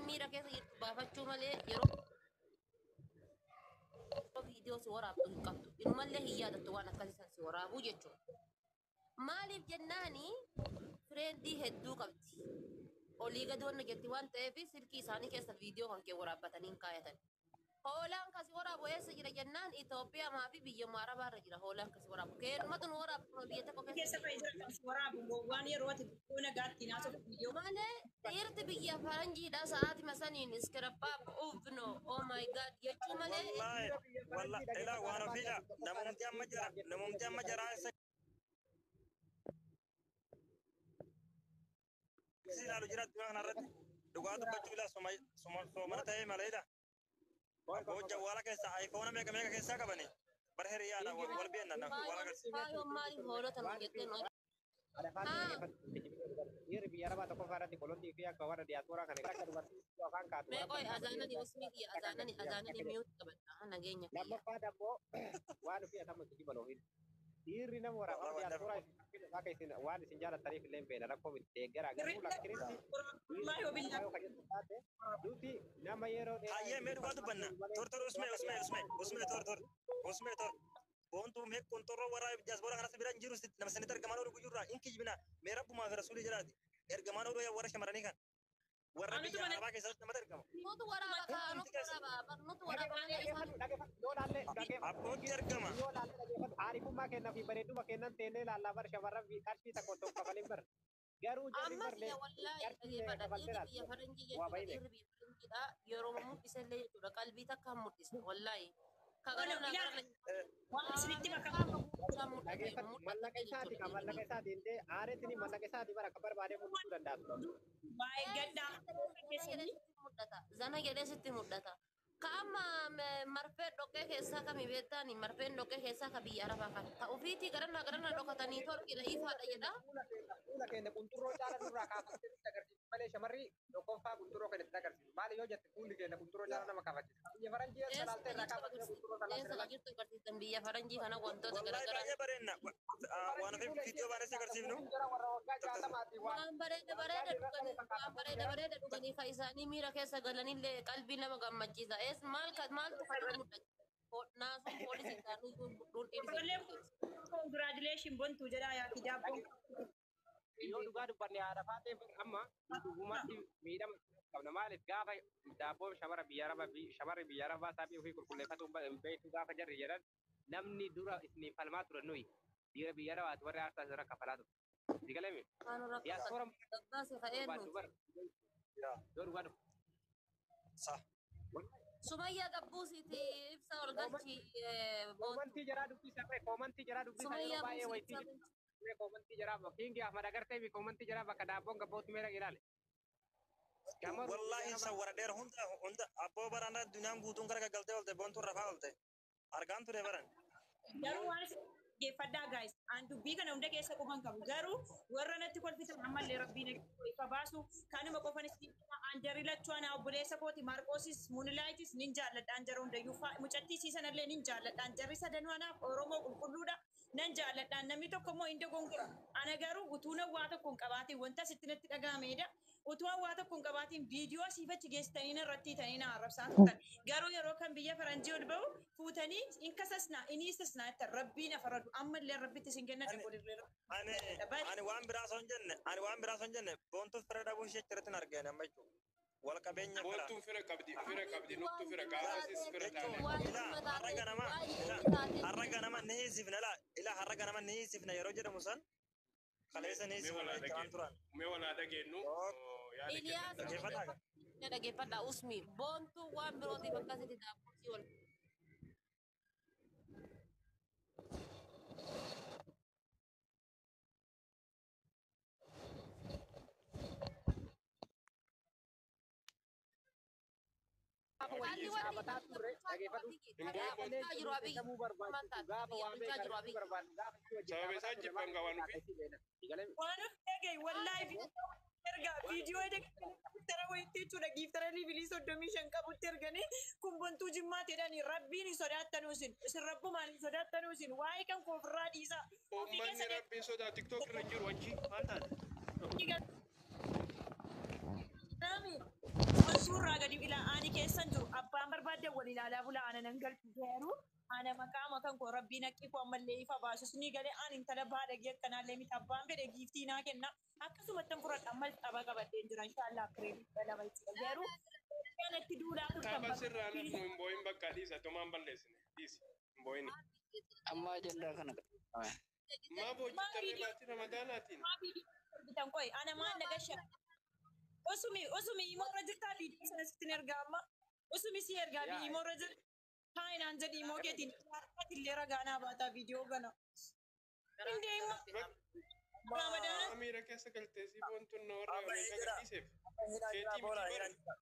miira keessa jirtu baafachuu malee yeroo viidiyoo si waraabdu hin qabdu. Inumallee hin yaadattu waan akkasiisan si waraabuu jechuudha. Maaliif jennaani fireendii hedduu qabdi. Olii gadi wanna jetti waan ta'eef silkii isaanii keessa viidiyoo kan kee waraabbatanii hin kaayatan. Hoolaan kasi waraabu eessa jira jennaan Itoophiyaa maa fi biyyooma Arabaa irra jira hoolaan kasi waraabu. Keenumatu nu waraabu biyya tokko keessa waraabu waan yeroo ati buna gaatti naasoo viidiyoo malee dhiirti biyya faranjiidha sa'aatii masaniin iskirabbaa ufno oh my god jechuu malee wallahi ila waan ofiidha namumti amma jara silaalu jira duwaan irratti dhugaa dubbachuu ila soomana ta'ee maleedha. Bojja wala keessa iPhone meeqa keessa qabani bar hiriyaana wal beenna na wala garsi maali hoolota nu jettee no Yeri biara ba tokko farati kolonti fi akka warra diaspora kan akka dubartii afaan kaatu. Mee qoy azana ni usmiti azana ni mute qabata nageenya. Lamma faada bo waan fi atama tiji baloohin. Dirri nama warra afaan diaspora akka isin waan isin jaalatanii fi leen beena rakkoo miti deeggara garuu lakkiritti. Wallahi wabillahi. Duuti nama yeroo hayyee mee dhugaa dubbanna tor usme tor bontu me kontorro wara diaspora kana sibiran jiru nama sanit argaman oru gujurra inki jibina me rabbuma fi rasuli jiraati ergaman oru ya wara shamarani kan warra biyya arabaa keessatti nama argama nutu waraaba nutu waraaba abbootti argama aarifummaa kennaa fi bareeduma kennan teennee laallaa bar shamarran fi qarshii tokko tokko kafalin bar garuu jarri barlee biyya faranjii jechuudha yeroo mul'isellee jechuudha qalbii takka mul'isa wallaahi mallaqa isaati kan mallaqa isaati indee aareetini mallaqa isaati bara akka barbaadee mul'isuu danda'a. Zana jedhee sitti mul'ata. Kaama marfee dhoqqee keessaa kami beektaani marfeen dhoqqee keessaa ka biyya arabaa kan ta'u fiitii garanna dhokatanii torqidha ifaadha jedha. Fuula keenya qunxurroo caala nurraa kaafamtee nutti agarsiisu malee shamarri dhokkonfaa qunxurroo kan itti agarsiisu maali yoo jette fuulli keenya qunxurroo caala nama kaafachisa. Biyya faranjii salaaltee irraa kaafatee qunxurroo salaaltee jirtu agarsiisan biyya faranjii kana wantoota garaagaraa. Baay'ee bareedna waan ofi viidiyoo baanee agarsiifnu. Waan bareeda dhuganii ka isaanii miira keessa galanillee qalbii nama gammachiisa. Maaltu kan mul'atu naasuun poolisii isaanii congratulations bontu jedhaa yaa kijaaboo. Yoo dhugaa dubbanne haadha faatee amma dhugumatti miidhama qabna maaliif gaafa daabboo shamarri biyya arabaa saaphii ofii qulqulleeffatu beektu gaafa jarri jedhan namni dura isin falmaa turan nuyi dhiira biyya arabaatu warri aarsaa irra kafalaa ture. Digalame yaa soora yoo dhugaa dubbanne. Sumayyaa Gabbuusiiti ibsa ol galchi komantii jaraa dubbisa baay'ee wayitii komantii jaraa kingi Ahmad agartee bi komantii jaraa bakka daabboon gabbootu meera ilaale. Wallahi isa warra dheer hunda abboo barana duniyaan guutuun gara galtee olte boontuun rafaa olte argaan ture baran. Garuu waan geeffadhaa guys aan dubbii kana hunda keessa qofan qabu garuu warra natti kolfisan ammallee rabbiin ifa baasu kanuma qofanis anjari lachuun obboleessa kooti Marqoosis Munilaayitis nin jaalladha anjara hundayyuu mucattii siisanallee nin jaalladha anjarri sadanuu anaaf Oromoo qulqulluudha nan jaalladha namni tokko immoo hinde gongora ana garuu utuu waa tokko hin qabaatiin wanta sitti natti dhagahameedha utuu waa tokko hin qabaatiin viidiyoo siifachi geessitanii narratti ta'anii na arrabsaa turtan garuu yeroo kan biyya faranjii ol ba'u fuutanii inkasasnaa iniisasnaa itti rabbiin afaradu ammallee rabbitti isin kenna ani waan biraa son jenne boontu fira dhabuu ishee achirratti hin argine amma jechuudha. Wal qabeenya fira. Boontu fira qabdi nuttu fira gaafasis fira taane. Har'a ganama ni hiisifna har'a ganama ni hiisifna yeroo jedhamu san kaleessa ni hiisifna jechaan turan. Mee walaa dhageenyu dhaggeeffadhaa usmi boontu waan birootiif akkasitti daabboosii ol. Sababni isaa jibban qaban wallahi erga viidiyoo tara wayitti jechuudha giiftaranii bilii 35 qabutti erganii kun bontuu jimmaateedhaan rabbiin hin sodaattanuusin isin rabbumaan hin sodaattanuusin waa'ee kan koofirraa dhiisaa. Uummanni rabbiin sodaa tiktook irra jiru wajji maal taate? suuraa gadi ani keessan jiru abbaan barbaadde wal ilaalaa bulaa ana nan galchu garuu ana maqaa makan koo rabbiin haqqii koo ammallee ifa baasus ni galee ani intala baadha gee kanaallee miti abbaan fedhe giiftii naa kenna akkasumatti fudhadha ammas xaba qabadheen jira inshaallah kireemii lama itti garuu kanatti duulaa turtan Tapha sirraa namnu hin boo'in bakka dhiisa tumaan balleessine dhiisi hin boo'in. Amma ajandaa kana Maa boojii tarreebaatii ramadaalaatiin. bitan koy ana maan nagasha usumi imorra jirtaa viidiyoo sana sittin ergaa amma usumi si ergaa bi imorra jir hainaan jedhi immoo keetiin illee ragaanaa baataa viidiyoo gana indee immoo ramadaana Amiira keessa galtee si boontuun na warra Ameerikaa gadhiiseef. Keetii miti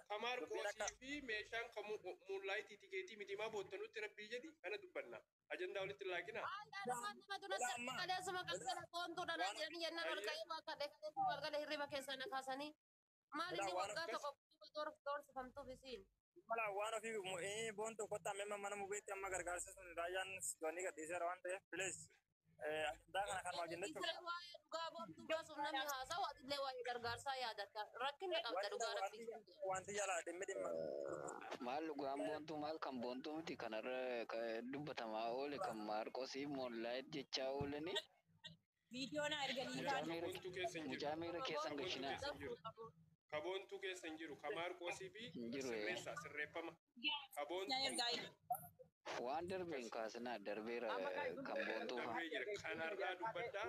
Kamaar qoosii fi meeshaan kan muunlaayitii tikeetii miti maa boontanutti rabbii jedhi kana dubbanna. Ajandaa walitti laaqina. Mala waan ofii boontu kottaa memma mana mubeetti amma gargaarsa sun raayyaan doonii gadhiiseera waan ta'eef please ajandaa kana kan maal jennetu wanti jala dhimmi dhimma maal dhugaan boontuu maal kan boontuu miti kanarra dubbatamaa oole kan maarqosii moonlaayit jechaa oolani viidiyoo na erganii mucaa miira keessan gashinaa Kaboontuu keessa hin jiru. Kamaar qoosii fi sirreessa sirreeffama. Kaboontuu waan darbeen kaasanaa darbeera kan boontuu faa. darbee jira. Kanarraa dubbaddaa.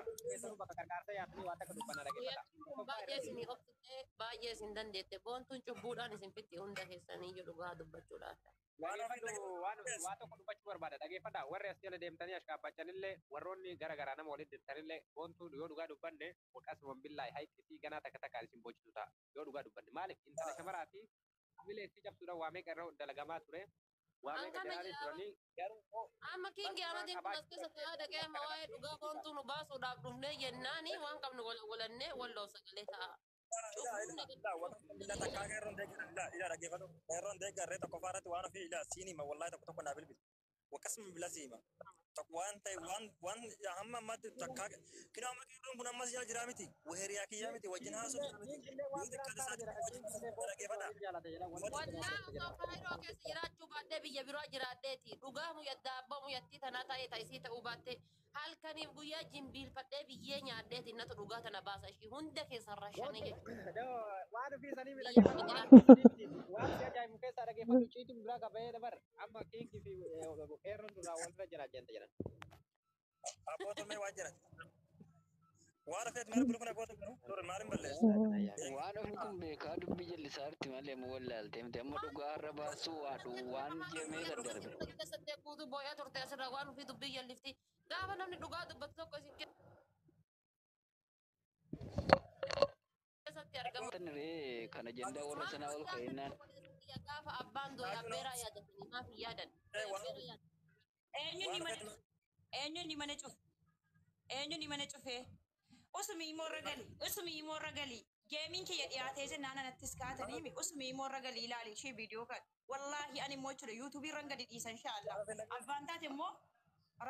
Baay'ee isin dandeette boontuun cubbuudhaan isin fitti hunda keessanii dhugaa dubbachuudhaaf. Waan tokko dubbachuu barbaada dhageeffadha warri as jala deemtanii ashkaabbachanillee warroonni garaagaraa nama waliin deemtanillee boontuu yoo dhugaa dubbanne maqaasumaan billaahi hayiqqisii ganaa takka takkaan isin boocitu ta'a yoo dhugaa dubbanne maaliif intala shamaraati amilee itti cabsuudhaan waa meeqa irra dalagamaa ture waa meeqa jiraanii turanii garuu amma kiingi amatiin kun as keessatti yaada qeema waa'ee dhugaa boontuu nu baasuudhaaf dhufnee jennaani waan qabnu walannee walloo sagalee ta'a. ila takkaa qeerroon deeggarre ila dhaggeeffatu qeerroon deeggarre tokko faarratti waan ofii ila siinima wallahi tokko tokko naa bilbilu akkasuma bila siima tokko waan ta'e waan hamma ammatti takkaa kina amma qeerroon kun ammas jala jiraa miti waheriyaa kiyyaa miti wajjin haasoo jira miti dhaggeeffata Wallaa faayiroo keessa jiraachuu baaddee biyya biroo jiraaddeeti dhugaa muyyaddaa abbaa muyyattii tanaa ta'ee ta'isii ta'uu baattee halkaniif guyyaa jimbiilfadhee biyyee nyaaddeeti innatu dhugaa tana baasa ishii hunda keessan rashanii jechuudha. waan ofii sanii miidhagina waan si ajaa'ibu keessaa dhageeffatu ciitu biraa qabee dabar amma kiinkii fi qeerroon duraa walirra jira jenta jedhan. Abootumee waan jiran waan ofeet mara bulu kun abootumee dur maalin balleessa waan ofi kun beekaa dubbii jallisaarti malee mu wallaaltee miti amma dhugaa har'a baasuu waan jemee daddarbe. Keessatti guutuu booyaa turte asirraa waan ofii dubbii jallifti gaafa namni dhugaa dubbatu tokko isin keessatti argamu. Taniree kana ajandaa warra sanaa ol ka'inaan. Gaafa abbaan dooyaa beeraa yaadatanii maaf hin yaadan? eenyuun mana cufee usumi immoorra gali geemiin kiyya dhiyaatee jennaan anattis kaataniimi usumi immoorra gali ilaali ishee viidiyoo kan wallaahi ani immoo jechuudha yuutuubii irran gadi dhiisan inshaallah abbaan taate immoo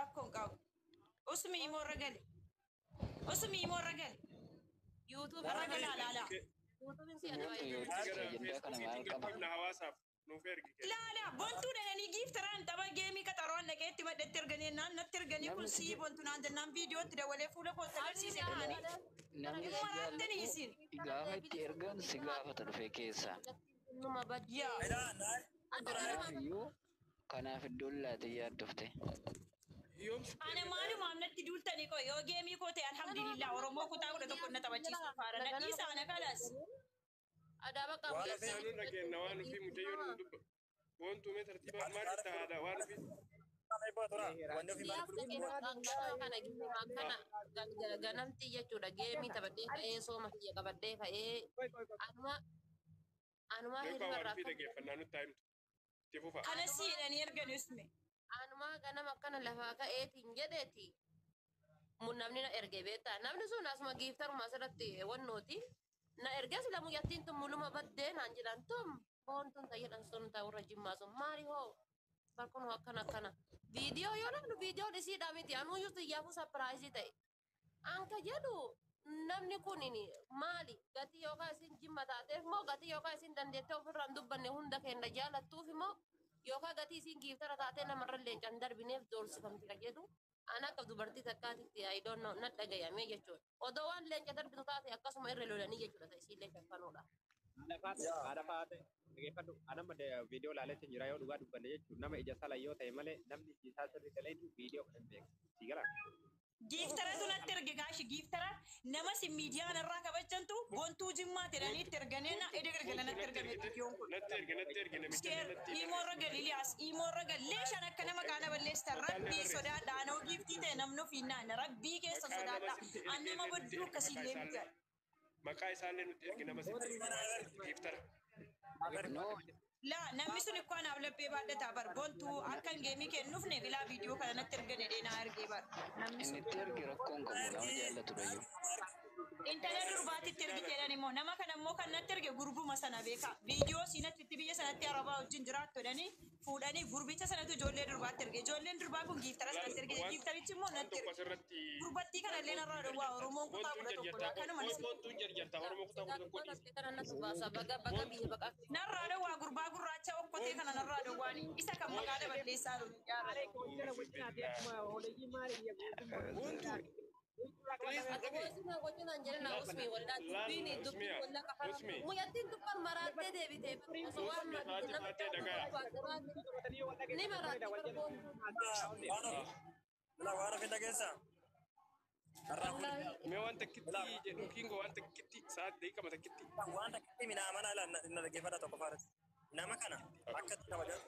rakkoon qabu usumi immoorra gali yuutuubii irra gali alaala yuutuubiin si adda ajandaa kana maal qaba? Hawaasaaf nuuf ergi. ilaala bontuu dhananii giiftaraan tapha geemii qaxaroon dhaqeetti maddetti erganii natti erganii kun sii bontu naan jennaan viidiyootti dabalee fuula kootti agarsiise dhaqanii Namni si marattanii isin gaafa itti ergan si gaafata dhufee keessaa. numa badyaa. Kanaafuu kanaaf iddoon laatee yaaddofte. ana maaluma amnatti duultanii koo yoo geemii koo ta'e alhamdulillah oromoo kutaa kudha tokko na taphachiisu faara nadhiisa ana kalas Adaaba qabu. Saanuu dhageenya waan ofii mucayyoon nu dubba. Boontuu mee tartiibaa maal itti aadaa waan ofii. Ganamti jechuudha geemii taphadhee ka'ee sooma kiyya qabadhee ka'ee anumaa Beekaa hirma waan ofii irraa dhageeffannaa nutti haa himtu. Itti fufa. ana siidhanii erganisme anumaa ganama akkana lafaa ka'eetiin jedheeti namni na erge beektaa namni sun asuma giiftaruma asirratti wannooti na erge sila muyyattiin tun muluma baddee naan jedhan tum boontuun tayyadhan sun ta'urra jimmaa sun maali hoo barkun akkana viidiyoo yoo namnu viidiyoon isiidhaa miti anuu yuutu iyyaafu sapiraayizii ta'e anka jedhu namni kun maali gatii yookaan isin jimma taateef moo gatii yookaan isin dandeettee ofirraan dubbanne hunda keenya jaalattuuf moo yookaan gatii isin giiftara taatee namarra leencan darbineef doorsifamti jedhu ana akka dubartii takkaatitti I don't know na dhagayame jechuudha. Odoo waan leenca darbitu taate akkasuma irra lolanii jechuudha ta'e isiillee shaffanuudha. Haadha faate dhaggeeffadhu anama viidiyoo laaletti jira yoo dhugaa dubbanne jechuun nama ija sala yoo ta'e malee namni isaa sirrii daleetu viidiyoo kan beeku. Sigala. Giiftara tunatti erge gaashi giiftara nama si miidiyaan irraa kabajjantu gontuu jimmaa jedhanii itti erganeena edee galgalanatti ergame viidiyoon kun. Natti erge namicha natti. Imoorra galiliyaas imoorra gallee shan akka nama kaana balleessa rabbii sodaadha anoo giiftii ta'e namni ofiinnaan rabbii keessa sodaadha an nama badduu akkasiillee miti. Maqaa isaallee nutti erge nama sitti giiftara. La namni sun ikko anaaf laphee baadhataa bar gontuu akkan geemii kennuufne bilaa viidiyoo kana natti ergane deenaa ergee bar. Inni itti erge rakkoon qabu nama jaallatu dhayyuu. Intala durbaatitti ergiteedhaan immoo nama kana immoo kan natti erge gurbuma sana beeka. Viidiyoo siinatti biyya sanatti arabaa wajjin jiraattu jedhanii fuudhanii gurbicha sanatu ijoollee durbaatti erge. Ijoolleen durbaa kun giiftara sanatti erge. Giiftarichi immoo natti erge. Gurbattii kana illee narraa dhowwaa Oromoon kutaa kudha tokkodha. Kanuma narraa dhowwaa gurbaa gurraacha okkotee kana narraa dhowwaani. Isa kan maqaa daballeessaa Muyattiin dubban maraatee deebitee osoo waan ni maraatee waan hafe dhageessaa? Mee waan takkitti jedhu kiingo waan takkitti sa'aat deeqama takkitti. Waan takkitti minaamanaa na dhaggeeffata tokko faarati. Nama kana akka itti kabajaa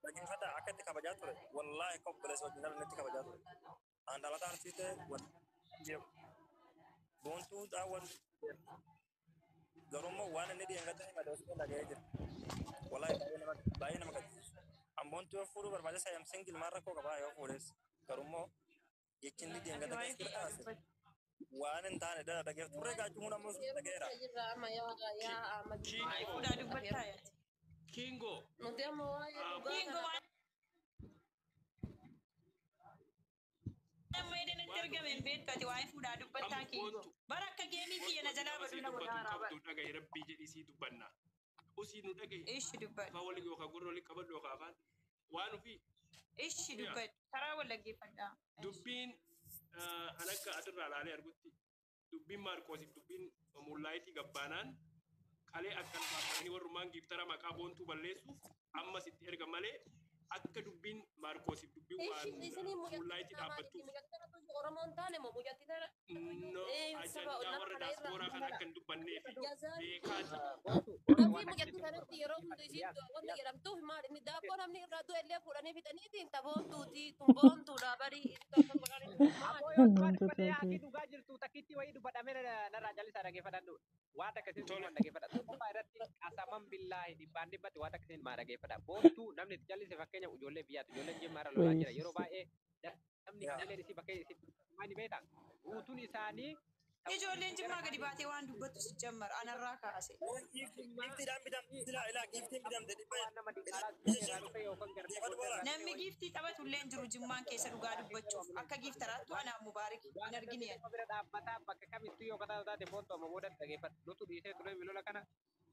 dhaggeeffata akka itti kabajaa ture. Wallaahi qophiilees wajjin dhala itti kabajaa ture. Aan dhalataa arsiitee boontuu daawwan garummaa waan inni dhiyeengatti madoosuu dhaga'ee jira. Wallaahi baay'ee nama gaddisiisu. An boontuu yoo fuudhuu barbaade saayam singil maal rakkoo qabaa yoo fuudhes garummaa jechi inni dhiyeengatti keessa taasise. Waan hin taane dhala dhageef turre gaachuu ammoo sun dhaga'eera. Kingo. Nuti ammoo waa'ee dhugaa nama eden itti ergameen beekate waa'ee fuudhaa dubbataa kiingo. Bara akka geemii kiyya na jalaa baduu na godhaa raaba. Dhagaye rabbii jedhisii dubbanna. Usii nu dhagaye. Ishi dubbadhu. Afaan walii yookaan gurra walii qabadhu yookaan afaan waan ofii. Ishi dubbadhu. Karaa wal dhaggeeffadhaa. Dubbiin an akka adirraa ilaalee argutti dubbiin Maarqoosiif dubbiin Mullaayitii Gabbaanaan kalee akkan faafanii warrumaan giiftara maqaa boontuu balleessuuf ammas itti erga malee akka dubbiin Maarqoosiif dubbiin waan Mullaayitii dhaabbattu. Oromoon taane moo mujatti tana? No, ajajaa warra daasporaa kan akka hin dubbanneef beekaati. Namni mujatti tanatti yeroo hundi isiin wanta jedhamtuuf maali? Inni daabboo namni irraa du'e illee fuudhanii fixaniitiin taboontuuti tumboontuudha barii. Ati dhugaa jirtu takkitti wayii dubbadhamee narraa jallisaa dhaggeeffadhan waan akkasiin waan dhaggeeffadha. Tokkoffaa irratti qasaman billaahi dhibbaan dhibbatti waan akkasiin maa dhaggeeffadha. Boontuu namni itti jallise fakkeenya ijoollee biyyaati. Ijoolleen jimmaa irra lolaa jira. Yeroo baay'ee namni ijoolleen isii bakkee isii maali beektaa? Guutuun isaanii ijoolleen jimmaa gadi baatee waan dubbattu si jammara anarraa kaase. Giiftiidhaan bidamte ilaa giiftiin bidamte Namni giiftii taphatullee hin jiru jimmaan keessa dhugaa dubbachuuf akka giiftaraattu anaaf mubaarik hin argine. bira dhaabbataa bakka kamittuu yoo kataa taate foontu amma booda dhaggeeffadhu. Nutu dhiisee ture milola kana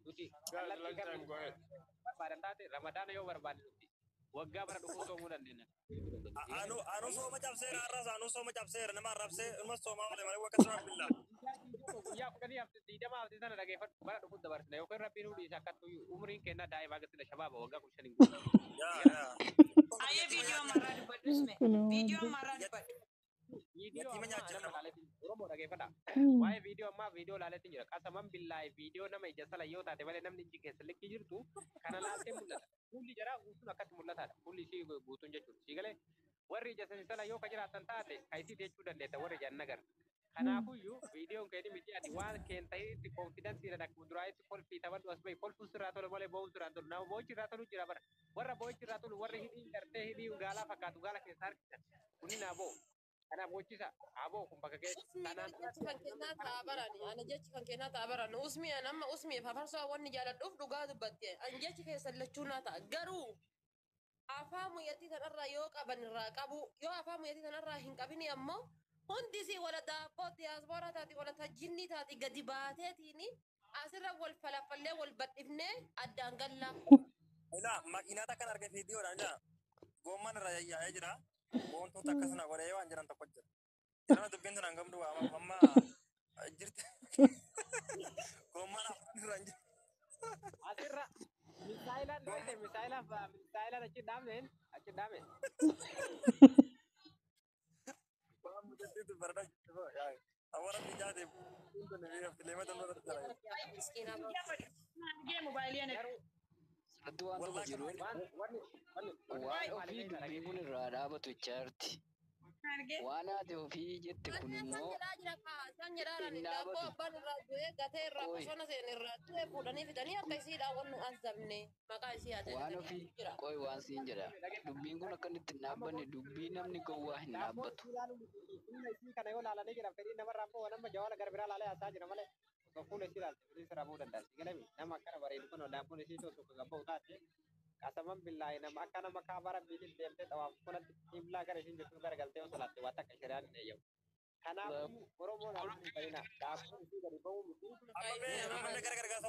nuti kallattii kamitti barbaadan taate ramadaana yoo barbaade nuti waggaa bara dhufuu soomuu dandeenya. Anu sooma cabseera har'as anu sooma cabseera nama arrabsee ilma soomaa malee malee wakka sana billaa. Guyyaa kudhanii diidama hafti sana dhaggeeffadhu bara dhufuuf dabarsina yookaan rabbiin hudhii isa akkattu umriin kennaa daa'ima agarsiisa shabaaba waggaa 15 guutuu. Ayee viidiyoo marraa dubbadhu isme viidiyoo marraa dubbadhu. Viidiyoo Oromoo dhaggeeffadha. Waa'ee viidiyoo ammaa viidiyoo laaletti jira. Qasaman billaahi viidiyoo nama ija sala yoo taate malee namni iji keessa likki jirtu kana laaltee mul'ata. Fuulli jaraa guutuun akkatti mul'ataadha. Fuulli ishii guutuun jechuudha. Siigalee warri ija sala yoo ka jiraatan taate kaayisii jechuu dandeetta warri ijaan nagar. Kanaafuyyuu viidiyoon keenya miti ati waan keen ta'etti konfidansiidhaan akkuma duraa'itti kolfii taphadhu as bahi kolfuun sirraa tolu malee bo'uun sirraa tolu nama bo'ochi irraa tolu jira bara warra bo'ochi irraa tolu warri hidhiin gartee hidhii gaalaa fakkaatu gaala keessa harkisan kuni naa bo'u kanaaf gochisa aboo kun bakka keessa kanaan kan kennaa taabarani ana jechi kan kennaa taabarani usmi anamma usmi fafarsoo wanni jaaladhuuf dhugaa dubbatte an jechi keessa lachuu naa ta'a garuu afaan muyyattii tanarraa yoo qaban irraa qabu yoo afaan muyyattii tanarraa hin qabini ammoo hundi si wala daaboo diyaaspoora taati wala tajjinni taati gadi baateetiini asirra wal falafallee wal badhifnee addaan gallaa. Ila makiinata kan arge viidiyoodhaan jira. Gomman irra yaa'ee jira. Boontuutu akkasuma godhee waan jiran tokko jira. Yeroo dubbiin sun hangam du'a amma jirti. Gomman afaan irra hin jiru. Asirra misaayilaan dhoofte misaayilaan achi dhaabneen achi dhaabe. Waan mudattiitu bardaa jirti boo yaa. Awwaara biyyaatiif fileemata nurra jira. Miskiina boo. Gee mobaayilii ana. Addu waan tokko jiru waan ofii dubbii kun irraa dhaabatu ichaarti. Waan ati ofii jette kun immoo Isaan jedhaan daabboo abbaan irraa du'ee gatee irraa bosona seen irraa du'ee fuudhanii fidanii akka isiidhaan wannu asdabne maqaa isii haa waan ofii qoy waan siin jedha. Dubbiin kun akka inni itti hin dhaabbanne dubbii namni gowwaa hin dhaabbatu. Kana yoo laalanii jira fedhii namarraa immoo nama jawaala gara biraa laalee haasaa jira malee fuula isii laalte fedhii sirraa bu'uu danda'a. Galami nama akkana bareedu kun daabboon isii tokko gabba'u taate qasaman billaahi nama akka nama kaabara biitiin deemtee xawaaf kunatti iblaa gara isiin jirtu gara galtee osoo laatte waan takka shari'aan hin eeyyamu. Kanaafuu Oromoon akka hin bareedina daabboon isii gadi ba'uu miti. Amma gargaarsa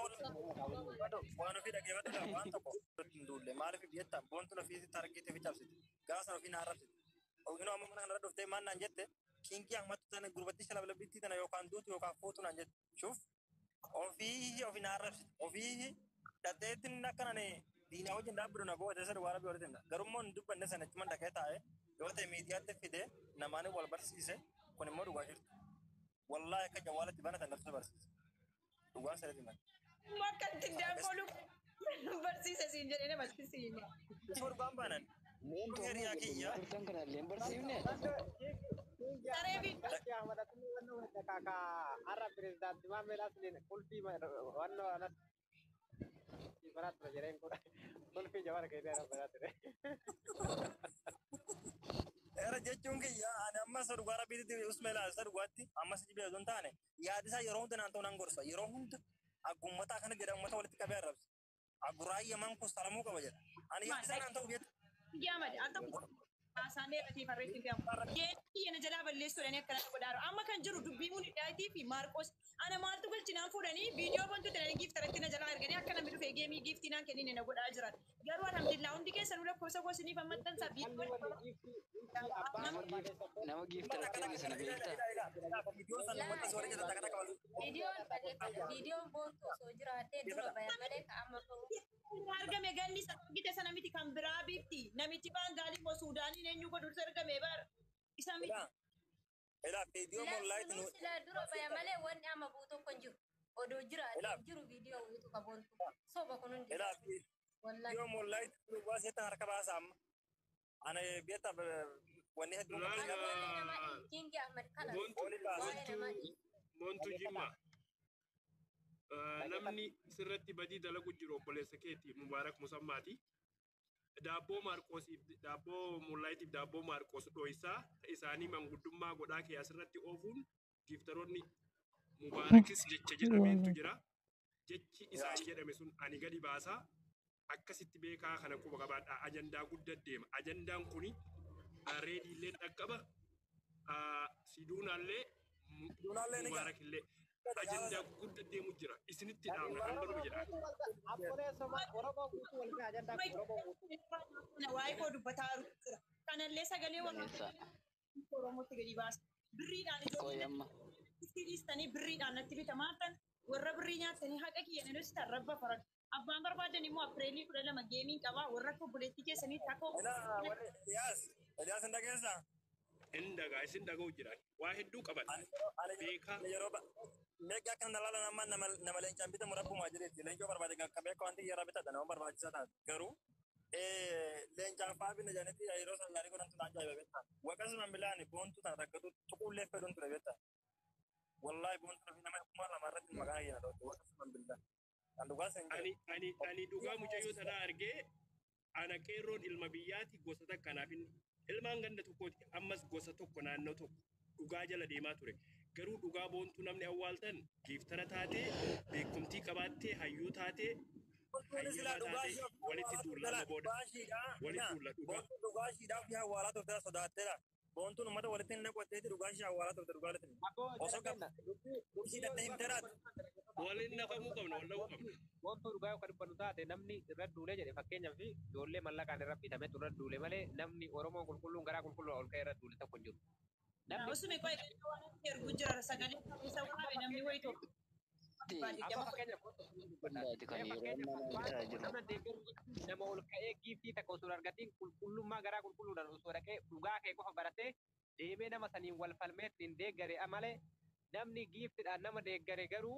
waan ofii dhageeffatu waan tokko hin duulle maaliif biyyatta boontuun ofii targeetii fi cabsiti gaasan ofii na arrabsiti. Oginoo amma mana kanarra dhuftee maal naan jette kinkii ammatu tana gurbatti shalablabitti tana yookaan duutu yookaan footu naan jette shuuf ofii na arrabsiti ofii dhateettiin akkanani diinaa wajjin dhaabbidu na booda isa duwwaara biyyoota tinna garummoon dubbanne sana itti mandakee taa'e yoo ta'e miidiyaatti fide namaan wal barsiise kun immoo dhugaa jirtu. Wallaahi akka jawwaalatti banatan nafsa barsiise. Dhugaan sadatti mana. Bakka itti daabboolu barsiise siin jedhee nama barsiise. Sorbaan baanan. Hiriyaa kiyya. Turtan kanallee hin barsiifne. Sareebi. Ahmadatul wannan kaka Arab president Muhammad Aslin kulfi wannan barat berjalan kulfi jawar kayak dia barat. Era jechuun kiyya ani amma isa dhugaa rabbiitti usmeela isa dhugaatti amma si jibee osoo taane yaadi isaa yeroo hunda naan ta'u nan gorsa yeroo hunda aggummataa kana jedha ummata walitti qabee arrabsa. Aguraayya man kun salamuu qaba jedha. Ani yaadi isaa naan ta'u beektu. Giyamadi anta asaanee ati farreetti gamu. Geetii yana jalaa balleessuudhaan akkana godhaaru. Amma kan jiru dubbii mun hidhaatii fi Maarqos ana maaltu galchinaan fuudhanii viidiyoo bantu ta'anii giiftaratti na jalaa arganii akka namni dhufee geemii giiftinaan kennine na godhaa jiran. Garuu alhamdulillah hundi keessanuu lakkoofsa goosiniif ammattan isaa Nama giiftaratti erge sana beektaa? Viidiyoon boontu osoo jiraatee dura bayan malee ka'amma ta'u. argame ganni gite sana miti kan biraa bifti namichi baangaalii moo suudaanii eenyu godhus argame bar isa miti. Ela viidiyoo mollaayit nu. Sila dura baya malee wanni amma buutu kan jiru. Odoo jiraatee jiru viidiyoo wiitu qaboontu. Soba kun hundi. Ela viidiyoo mollaayit nu waaseetan harka baasa amma. Ana beeta wanni hedduu. Kingi Ahmed kana. Montu Jimma. Namni sirratti badii dalagu jiru obboleessa keetii Mubaarak Musammaati. Daabboo Maarqoosiif daabboo Mollaayitiif daabboo Maarqoos dho'isaa isaanii manguddummaa godhaa kee asirratti oofuun giiftaroonni Mubaarakis jecha jedhameetu jira. Jechi isaan jedhame sun ani gadi baasaa akkasitti beekaa kana quba qabaadhaa ajandaa guddaa deema. Ajandaan kuni reediillee dhaqqaba Siduunaallee Mubaarakillee. Ajandaa guddaa deemu jira. Isinitti dhaabna kan barbu jedha. Waa'ee koo dubbataa jira. Kanallee sagalee Oromootti gadi baasa. Birriidhaan ijoollee birriidhaan natti bitamaa kan warra birrii nyaatanii haqa kiyyan dhustan rabba faran. Abbaan barbaadan immoo Apireelii 12 geemiin qabaa warra akka obboleettii keessanii takoo. Eliyaas hin dhageessaa? Hin dhagaa isin dhaga'u jiran waa hedduu qaban. Beekaa. Meeqa kan dalaala nama leencaan bitamu rabbuma jireetti leencoo barbaade qaqqabee akka wanti yeroo bitadha nama barbaachisaa taate garuu leencaan fa'aa binna jaanitti yeroo san yaarii godhantu naan jaa'iba beektaa waqasuma milaani boontu tana takkatu tuquullee fedhuun ture beektaa wallaahi boontu nama kuma lama irratti maqaa keenya dhootte waqasuma bilaa kan dhugaa sen ani dhugaa mucayyoo sanaa argee ana qeerroon ilma biyyaati gosa takkanaaf ilmaan ganda tokkooti ammas gosa tokko naannoo tokko dhugaa jala deemaa ture. Garuu dhugaa boontuu namni awwaaltan giiftara taatee beekumtii qabaattee hayyuu taatee hayyuu taatee walitti tuullama booda walitti tuulla dhugaa. Dhugaa shiidhaaf yaa awwaalaa turte sodaatteedha. Boontuun uummata walitti hin naqattee dhugaan ishee awwaalaa turte dhugaa latin. Osoo gabna ishii danda'e hin tiraatu. Waliin naqamuu qabna walla'uu qabna. Wanto dhugaa kan dubbatu taate namni irra duulee jedhe fakkeenyaaf ijoollee mallaqaan irra bitame irra duulee malee namni Oromoo qulqulluun garaa qulqulluu ol ka'ee irra duule tokko hin jiru. Usumi qoy waan ergu jira sagalee isa waabe namni wayi tokko. Amma fakkeenyaaf nama ol ka'ee giiftii takka osoo argatiin qulqullummaa garaa qulqulluudhaan osoo dhaqee dhugaa kee qofa baratee deemee nama saniin wal falmee ittiin deeggare malee namni giiftiidhaan nama deeggare garuu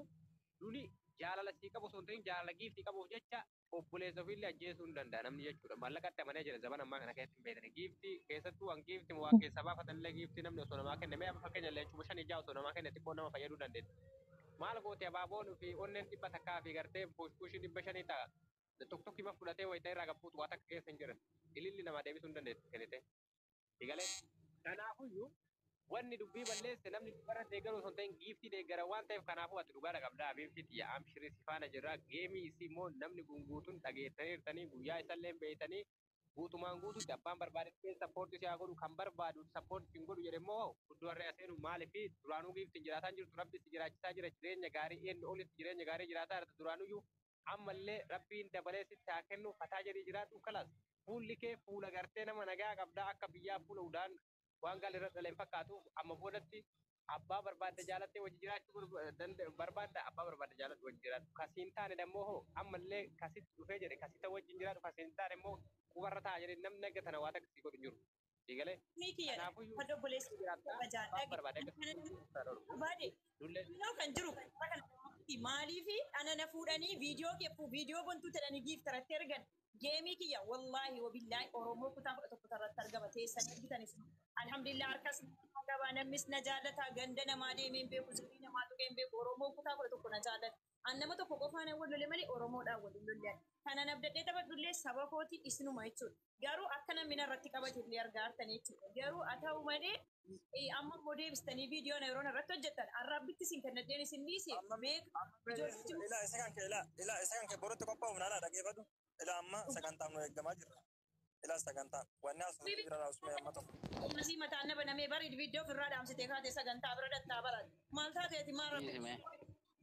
duni jaalala sii qabu osoo hin ta'in jaalala giiftii qabuuf jecha obboleessa ofiillee ajjeesuu hin danda'a namni jechuudha. Mallaqatti amanee jira zaman ammaa kana keessatti hin beekne giiftii keessattuu waan giiftii waa keessaa baafatanillee giiftii namni osoo namaa kenne mee amma fakkeenya leencuma shan ijaa osoo namaa kenne xiqqoo nama fayyaduu dandeenya. Maal goote abaaboon fi onneen dhibba takkaa fi gartee pushpushii dhibba shanii ta'a. Tokko hima fudhatee wayita irraa gabbuutu waa takka keessa hin jiran. Ililli namaa deebisuu hin dandeessu kennite. Digalee kanaafuyyuu wanni dubbii balleesse namni dubbarra deeggaruu osoo hin ta'in giiftii deeggara waan ta'eef kanaafuu ati dhugaadha qabdaa abiifti xiyya amshirii si faana jirra geemii isii immoo namni gunguutuun dhageessaniirtanii guyyaa isallee beeytanii guutumaan guutuutti abbaan barbaadetti sappoortii si haa godhu kan barbaadu sappoortii hin godhu jedhe immoo guddoo harree aseenu maaliif duraanuu giiftiin jiraataan jirtu rabbi si jiraachisaa jira jireenya gaarii eenyu olitti jireenya gaarii jiraataa jirtu duraanuyyuu ammallee rabbiin dabalee sitti haa kennu fataa jedhii jiraatu kalas fuulli kee fuula gartee nama nagaa qabdaa akka biyyaa fuula udaan waan gaalirra dhaleen fakkaatu amma boodatti abbaa barbaadde jaalattee wajji jiraachuu barbaadda abbaa barbaadde jaalattu wajji jiraatu kasiin taane dammoo hoo ammallee kasitti dhufee jedhe kasita wajjin jiraatu kasiin taane immoo kubarra ta'a jedhe namni nagga tana waa takka sii godhu jiru. Digalee kanaafuu hadda obboleessi barbaade yoo kan jiru maaliifi anana fuudhanii viidiyoo bontuu jedhanii giiftaratti ergan geemii kiyya wallaahi wabillaahi oromoo kutaa 11 irratti argama teessanii bitanis alhamdulillah harkas gabaa namnis na jaallata ganda namaa deemeen beeku zirii namaa tuqeen beeku oromoo kutaa 11 na jaallata an nama tokko qofaan wal lole malee oromoodhaan waliin lollee kana nabdadhee taphadhullee saba kooti isinuma jechuudha garuu akka namni irratti qabatullee argaa hartanii jechuudha garuu haa ta'u malee amma immoo deebistanii viidiyoon yeroo irratti hojjetan arrabbitti isin kennadheen isin dhiise beeka isa kan kee borutti qophaa'u naala dhageeffatu ila amma sagantaan nu eeggamaa jirra ila sagantaan wanni as jira usme amma tokko masii mataan nama namee bari viidiyoo ofirraa dhaamsitee kaatee sagantaa bira dattaa baran maal taateeti maal rabbi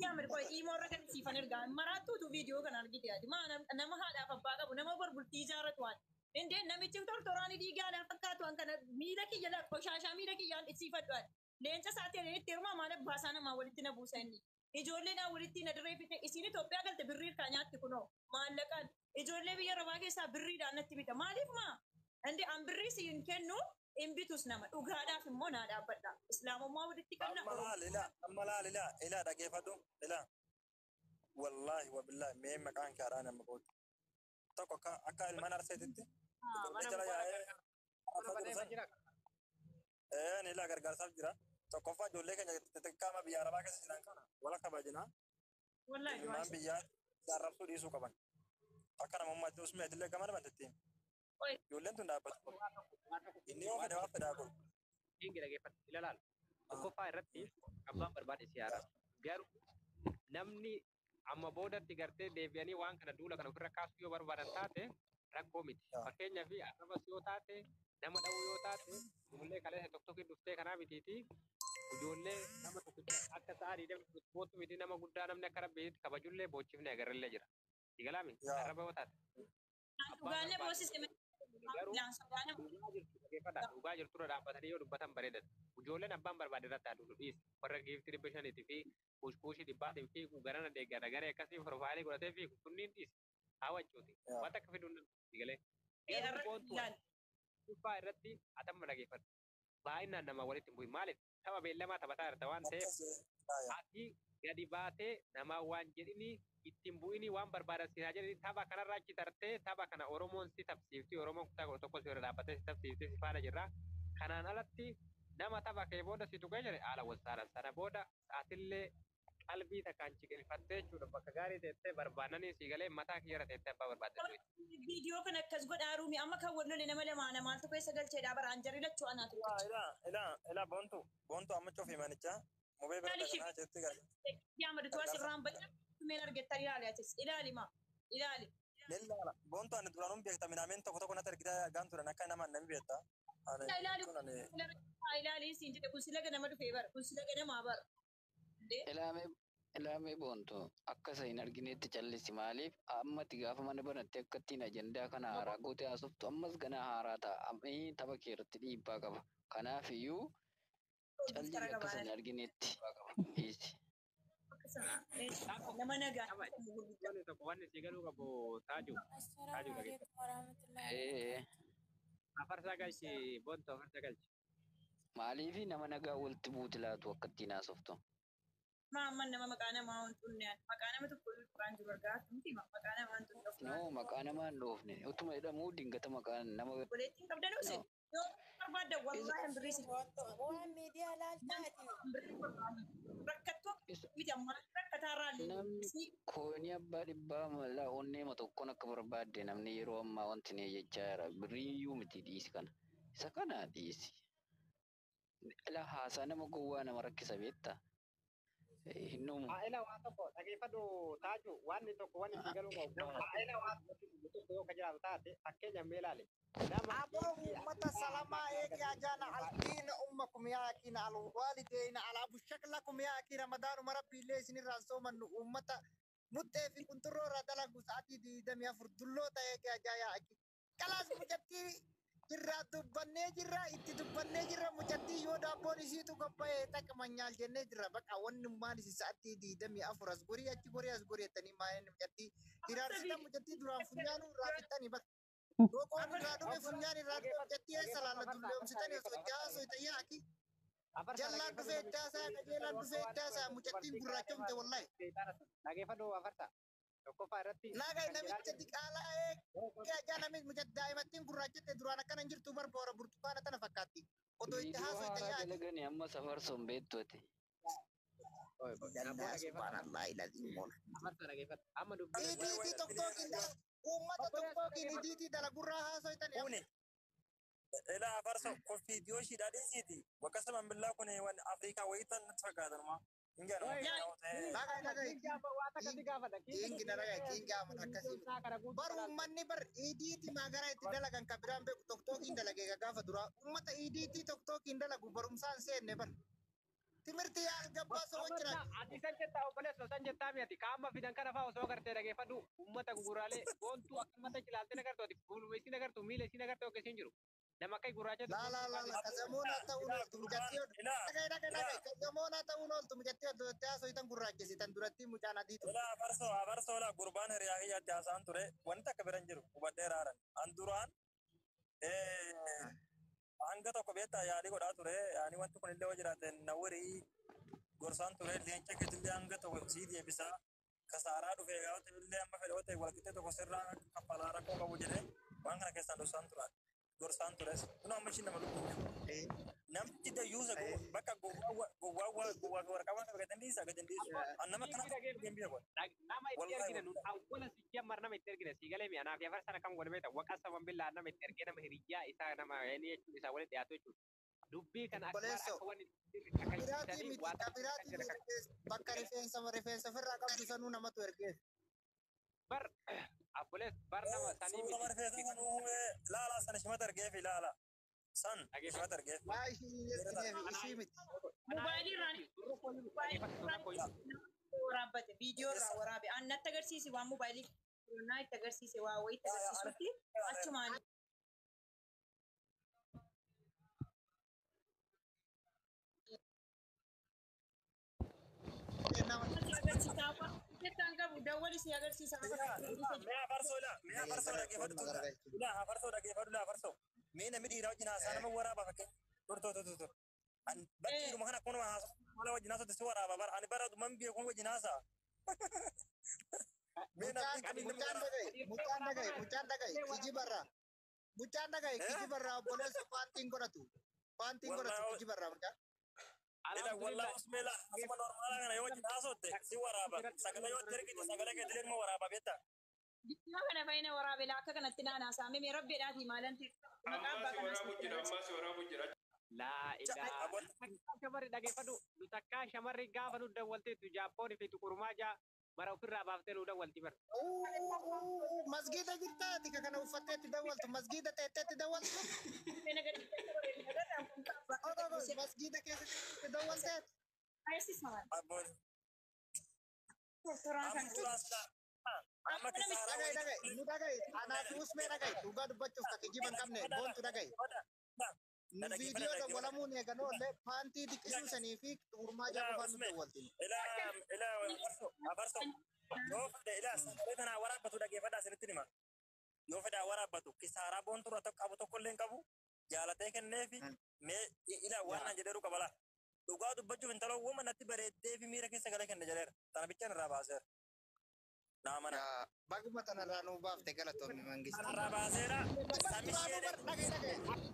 Yamir koi imo rakan sifan erga maratu tu video kan argite adi mana nama hada apa qabu nama borbulti jarat wan ende namichi tortorani diga ala fakkatu an kana miila ki jala qoshasha miila ki yan sifat wan leenca saate ne terma mala basana ma walitti na buusanni ijoollee na walitti na dirree fite isini Itoophiyaa galte birrii ka nyaatti kuno maallaqan ijoollee biyya rabaa keessaa birriidhaan natti bita maaliif ma ende an birrii siin kennu imbitus nama dhugaadhaaf immoo naa dhaabbadha islaamummaa walitti qabna amma laal ila dhageeffatu ila wallaahi wabillahi mee maqaan kaaraa nama booti tokko akka ilmaan arseetitti jala yaa'ee ni ila gargaarsaaf jira tokkoffaa ijoollee keenya xixiqqaama biyya arabaa keessa jiran kana wala kabajinaa ilmaan biyyaa jaarrabsuu dhiisuu qaban akka namummaatti usmeetillee gama dhabantettiin ijoolleen tun dhaabbatu inni yoo fedhe waan fedhaa godhu. Inni dhageeffatu ilaalaal tokkoffaa irratti abbaan barbaade siyaara garuu namni amma boodatti gartee deebi'anii waan kana duula kana ofirra kaasuu yoo barbaadan taate rakkoo miti. Fakkeenyaaf arrabas yoo taate nama dha'uu yoo taate ijoollee kaleessa tokkotti dhuftee kanaa mitiiti ijoollee nama tokko akka sa'aatii deemtu miti nama guddaa namni akka rabbiitti kabajullee bochifnee agarrellee jira. Digalaami arraba yoo taate. Dhugaanne boosise dhugaa jirturra dhaabbatanii yoo dubbatan bareedan ijoolleen abbaan barbaade irratti aduu dhiis warra giiftii 500 fi pushpushii 100 fi garana deeggara garee akkasii profaayilii godhatee fi kunniin dhiis hawwachuuti wanta akka fiduun digalee dhuunfaa irratti atamma dhageeffatu baay'inaan nama walitti hin bu'in maaliif tapha beellamaa taphataa jirta waan ta'eef ati gadi baatee namaa waan jedhini ittiin bu'ini waan barbaadan si haa jedhani tapha kanarraa achi tartee tapha kana Oromoon si tapsiifti Oromoon kutaa tokko si irra dhaabbatee si tapsiifti si faana jirra kanaan alatti nama tapha kee booda si tuqee jedhe haala wasaaran sana booda atillee qalbii takkaan ciqilfattee jechuudha bakka gaarii teessee barbaadanii si galee mataa kiyyaara teessee abbaa barbaadde. Viidiyoo kana akkas godhaa ruumi amma kan wallole nama lamaa maaltu keessa galcheedhaa baraan jarri lachuu anaatu. Ila boontu ammachoo fi manichaa mubee bira dhaganaa jetti galee. Yaa madatu asirraan badda meen argettan ilaali atis ilaali ma ilaali. Boontu ani duraanuun beekta minameen tokko natti argitee gaan turan akka nama namni beekta. ilaali ilaali siin jedhe kun sila ganama dhufee bara kun sila ganamaa bara. Ilaamee boontu akka isa hin arginetti callisi maaliif ammatti gaafa mana banatti akka ittiin ajandaa kana haaraa gootee haasoftu ammas ganaa haaraa ta'a tapha kee irratti dhiibbaa qaba kanaaf iyyuu calli akka isa hin arginetti dhiisi. Nama nagaa. Wanni si galuu qabu taaju afarsaa galchi bonto afarsaa galchi. Maaliifi nama nagaa walitti buuti laatu akka ittiin haasoftu. Maamman nama maqaa namaa wantuunne maqaa nama tokko kan jiru argaa miti maqaa namaa wantuunne of No maqaa namaa hin dhoofne utuma jedhamu dingata maqaa nama goleettiin qabdan ose yoo barbaadda wallaahi birrii si waan miidiyaa laaltaati rakkattoo miti amma rakkataarraa namni koonii abbaa dhibbaa mallaa onneema tokkoon akka barbaadde namni yeroo ammaa wanti ne jechaa jira birriiyyuu miti dhiisi kana isa kana dhiisi ila haasaa nama gowwaa nama rakkisa beektaa. Aila waan tokko dhageeffadhu taaju waan tokko waan itti galuu qabu. Aila waan tokko yoo kajiraatu taate fakkeenya mee ilaali. أبو أمة سلامة إيك يا جانا الدين أمكم يا أكين على الوالدين على أبو شكلكم يا أكين رمضان مربي ليش نرانسو من أمة متفق كنترو ردلا قصاتي دي دم يا فردلو تايك يا جايا أكين كلاس مجتي جرا دبنة جرا إتي دبنة جرا مجتي يودا بونيسي تو كباي تك منيال جنة جرا بك أون نمان ساتي دي دم يا أفرس غوري أتي غوري تاني ماين مجتي جرا سيدا مجتي درا فنيانو رابطاني بك Rokon radu me funyani radu jatti ay salala dulle sitani so jaso itaya aki jalla du fetta sa kajela du fetta sa mujatti burrachom te wallahi dhageeffadhu afarta tokko faaratti naga namicha diqala ke ajana me mujatti daimatin burrachete durana kana jirtu bar bora burtukana tana fakati odo itti haso itaya aki lagani amma safar sombeettote subhanallah ilazim afarta dhageeffadhu amma dubbii idi tokko kinda ummata tokko kini diti dala gurra haso itani Kuni ila afarso ko video shi da diniti wakasama billah kuni wan Afrika waitan tsakadan ma ingana naga naga waa takka si gaafadha. kingi naga kinga man akasi bar ummanni bar iditi magara itti dalagan kabiran be tokkokin dalage gafa dura ummata iditi tokkokin dalagu barumsan seenne bar timirti ya gabba so wajira Ati san jettaa obboleessa san jettaa miti qaama fidan kana fa'aa osoo gartee dhageeffadhu uummata guguraalee boontuu akkasumatti ilaaltee nagartooti fuulumessi nagartuu miilessi nagartoo akkasiin jiru nama akka gurraacha la kazamona ta'un tumjatti naga kazamona ta'un tumjatti dotta so itan gurraache sitan duratti mucana ditu ila afarso la gurbaan riyaa ya taasaan ture wanta kabiran jiru ubadee raaran anduraan hanga tokko beektaa yaadii godhaa ture yaani wanti kun illee jiraate nawwarii gorsaan ture leenca keetillee hanga tokko sii deebisaa kasaaraa dhufee gaafate illee amma fedhoote walqixxee tokko sirraa kaffalaa rakkoo qabu jedhee waan kana keessaan gorsaan tures kun amma ishii nama lubbuun namti dayyuusa bakka gowwaa warqabaa qabe gadandiisu annama kana deembiya godha nama itti ergine nun awwala si jammar nama itti ergine si galee mi'a naaf yafar sana kam godhe beekta waqasa wambillaa nama itti ergee nama hiriyyaa isaa nama inni jechuun isaa walitti dhiyaatu jechuudha dubbii kana akka wanni bakka rifeensa firraa qabdu sanuu namatu ergeef bar abbolees bar nama sanii Suura marfeessa kanuu laala sana shimata argeef ilaala. San shimata argeef. waa ishii miti Mobaayilii irraan waraabbate viidiyoo irraa waraabe annatti agarsiisi waan mobaayilii naa itti agarsiise waa wayii itti agarsiisutti achumaan si agarsiisaa waan jettaan qabu dawwali si agarsiisa Mee afarsoo dhageeffadhu. Ila afarsoo dhageeffadhu la afarsoo. Mee namni dhiiraa wajjin haasaa nama waraabaa fakkeenya. Tur. Bakkiidhuma kana akkuma haasaa mala wajjin haasa'u si waraabaa bara ani bara man beekuun wajjin haasaa. Mee namni mucaan dhagaye kijibarraa obboleessa faantiin godhatu kijibarraa mucaan ila wallahi usmela asuma normala kana yoo wajjin haasotte si waraaba. Sagalee yoo ergite sagalee keetilee ma waraabaa beektaa? Yoo kana fayyina waraabe akka kanatti naanaasaame mee rabbeedhaati maalanti maqaa abbaa ammaas waraabu jira. laa ilaa shamarri dhageeffadhu nu takkaa shamarri gaafa nu dawwalteetu jaappoonii fi tuqurumaa jaa Bara ofirraa baaftee nu dawwalti bar. Masgida jirta tika kana uffatteetti dawwaltu masgida teetteetti dawwaltu. Masgida keessatti dawwalteet. Abboon. Suuraan kan Amma kisaaraa Dhaga'i nu dhaga'i anaa fi usmee dhaga'i dhugaa dubbachuuf ka kijiba hin qabne boontu dhaga'i. Nu viidiyoo dawwalamuun eeganoo illee paantii diqqisuu sanii fi urmaa jaa qofaan nu dawwaltin. Abarso. Yoo fedhe ilaa sagalee tanaa waraabbatu dhageeffadhaa asirratti hima. Yoo fedhaa waraabbatu kisaaraa boontu irra qabu tokko illee hin qabu. Jaalatee kenneefi mee ilaa waan naan jedheeru qabala. Dhugaa dubbachuuf intaloo uuma natti bareeddee fi miira keessa galee kenne jedheera. Tana bichaan irraa baaseera. Naa mana. Baguma tanarraa nuu baafte galatoomni mangisti. Irraa baaseera. Samishee Dhaga'i dhaga'i.